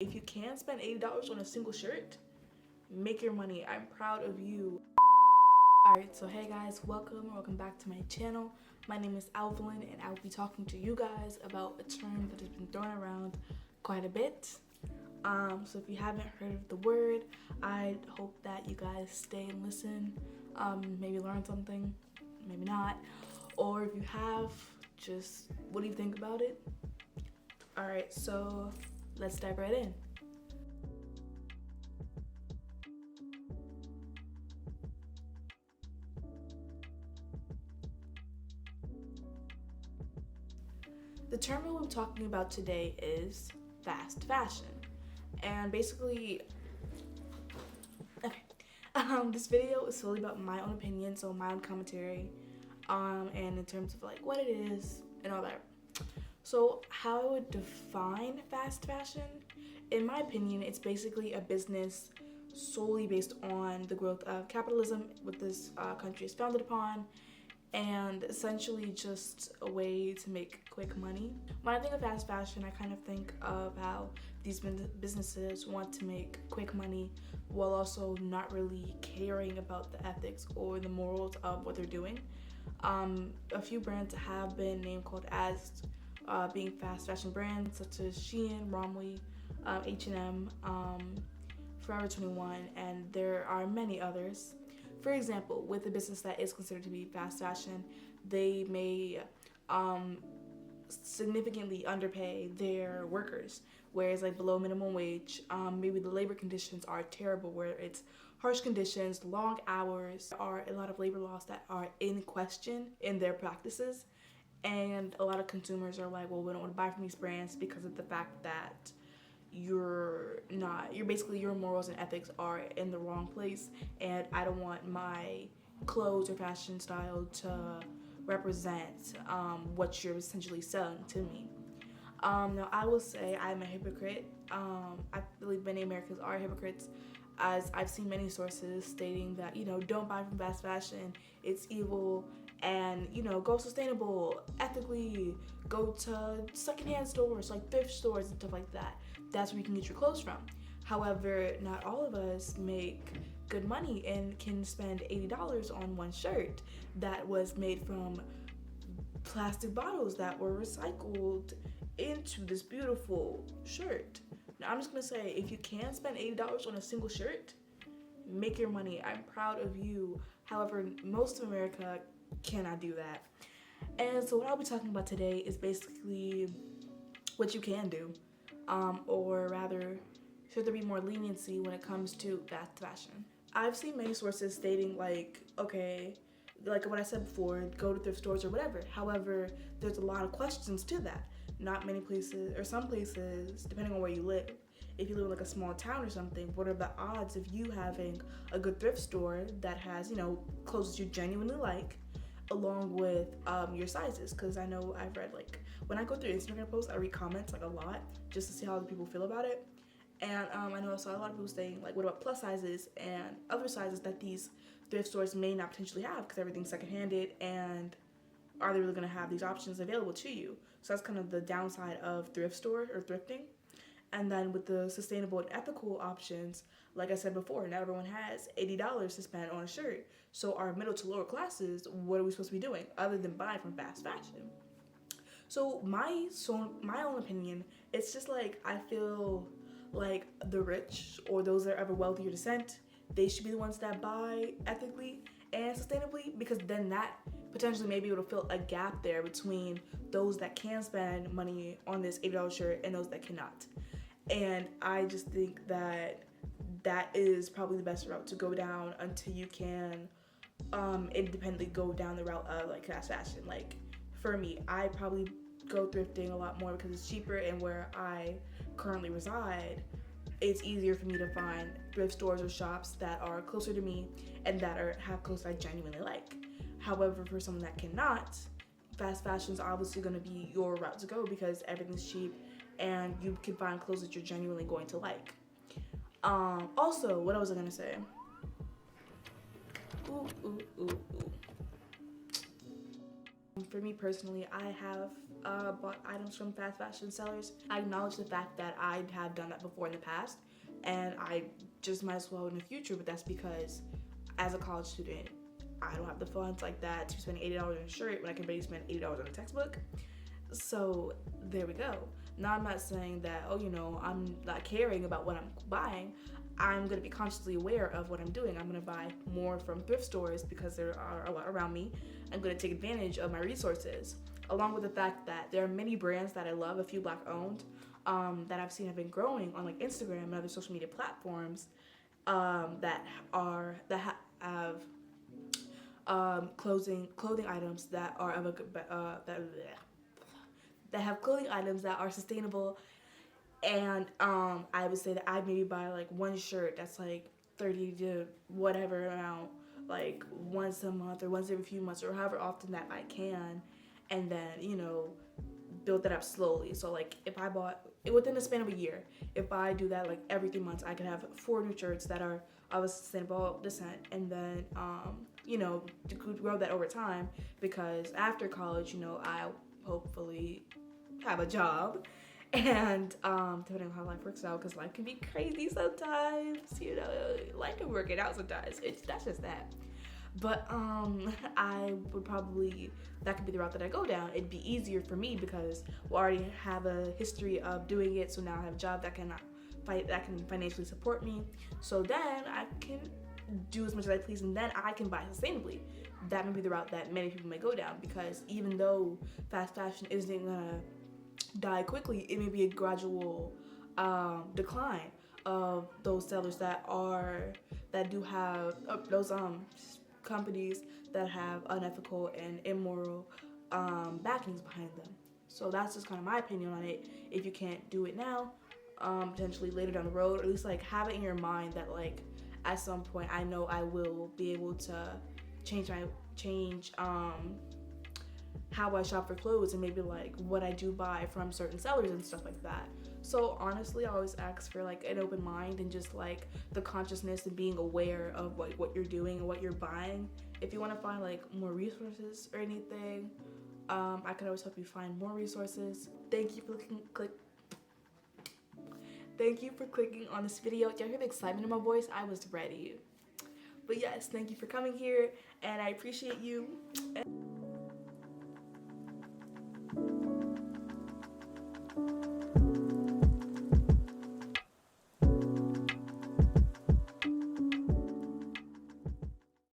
If you can spend $80 on a single shirt, make your money. I'm proud of you. Alright, so hey guys, welcome back to my channel. My name is Eileen and I will be talking to you guys about a term that has been thrown around quite a bit. So if you haven't heard of the word, I hope that you guys stay and listen, maybe learn something, maybe not. Or if you have, just what do you think about it? Alright, so let's dive right in. The term we'll be talking about today is fast fashion. And basically, this video is solely about my own opinion, so my own commentary, and in terms of like what it is and all that. So how I would define fast fashion, in my opinion, it's basically a business solely based on the growth of capitalism, what this country is founded upon, and essentially just a way to make quick money. When I think of fast fashion, I kind of think of how these businesses want to make quick money while also not really caring about the ethics or the morals of what they're doing. A few brands have been name called as being fast fashion brands, such as Shein, Romley, H&M, Forever 21, and there are many others. For example, with a business that is considered to be fast fashion, they may significantly underpay their workers, whereas like below minimum wage, maybe the labor conditions are terrible, where it's harsh conditions, long hours. There are a lot of labor laws that are in question in their practices, and a lot of consumers are like, well, we don't want to buy from these brands because of the fact that your morals and ethics are in the wrong place, and I don't want my clothes or fashion style to represent what you're essentially selling to me. Now I will say I'm a hypocrite. I believe many Americans are hypocrites, as I've seen many sources stating that, don't buy from fast fashion, it's evil, and go sustainable, ethically, go to secondhand stores like thrift stores and stuff like that. That's where you can get your clothes from. However, not all of us make good money and can spend $80 on one shirt that was made from plastic bottles that were recycled into this beautiful shirt. Now I'm just gonna say, if you can spend $80 on a single shirt, make your money. I'm proud of you. However, most of America cannot do that. And so what I'll be talking about today is basically what you can do, or rather, should there be more leniency when it comes to fast fashion. I've seen many sources stating like, okay, like what I said before, go to thrift stores or whatever. However, there's a lot of questions to that. Not many places, or some places, depending on where you live. If you live in like a small town or something, what are the odds of you having a good thrift store that has, clothes that you genuinely like, along with your sizes? Because I know I've read, like, when I go through Instagram posts, I read comments like a lot just to see how other people feel about it. And I know I saw a lot of people saying like, what about plus sizes and other sizes that these thrift stores may not potentially have because everything's second-handed, and are they really going to have these options available to you? So that's kind of the downside of thrift store or thrifting. And then with the sustainable and ethical options, like I said before, not everyone has $80 to spend on a shirt. So our middle to lower classes, what are we supposed to be doing other than buy from fast fashion? So my own opinion, it's just like, I feel like the rich or those that are of a wealthier descent, they should be the ones that buy ethically and sustainably, because then that potentially maybe it'll fill a gap there between those that can spend money on this $80 shirt and those that cannot. And I just think that that is probably the best route to go down until you can independently go down the route of like fast fashion. Like for me, I probably go thrifting a lot more because it's cheaper, and where I currently reside, it's easier for me to find thrift stores or shops that are closer to me and that have clothes I genuinely like. However, for someone that cannot, fast fashion is obviously going to be your route to go because everything's cheap and you can find clothes that you're genuinely going to like. Also, what was I going to say? For me personally, I have bought items from fast fashion sellers. I acknowledge the fact that I have done that before in the past, and I just might as well in the future, but that's because as a college student, I don't have the funds like that to spend $80 on a shirt when I can barely spend $80 on a textbook. So there we go. Now I'm not saying that, oh, you know, I'm not caring about what I'm buying. I'm going to be consciously aware of what I'm doing. I'm going to buy more from thrift stores because there are a lot around me. I'm going to take advantage of my resources, along with the fact that there are many brands that I love, a few Black owned, that I've seen have been growing on like Instagram and other social media platforms, that have clothing items that are of a that have clothing items that are sustainable. And I would say that I maybe buy like one shirt that's like 30 to whatever amount, like once a month or once every few months or however often that I can, and then, you know, build that up slowly. So like if I bought within the span of a year, if I do that like every 3 months, I could have 4 new shirts that are of a sustainable descent, and then you know, to grow that over time, because after college, you know, I'll hopefully have a job, and depending on how life works out, because life can be crazy sometimes, you know, life can work it out sometimes. That's just that. But I would probably, that could be the route that I go down. It'd be easier for me because we already have a history of doing it. So now I have a job that can financially support me. So then I can do as much as I please, and then I can buy sustainably. That may be the route that many people may go down, because even though fast fashion isn't gonna die quickly, it may be a gradual decline of those sellers that do have those companies that have unethical and immoral backings behind them. So that's just kind of my opinion on it. If you can't do it now, potentially later down the road, or at least like have it in your mind that like at some point I know I will be able to change how I shop for clothes, and maybe like what I do buy from certain sellers and stuff like that. So honestly, I always ask for like an open mind and just like the consciousness and being aware of like what you're doing and what you're buying. If you want to find like more resources or anything, I can always help you find more resources. Thank you for clicking on this video. Did you hear the excitement in my voice? I was ready. But yes, thank you for coming here, and I appreciate you.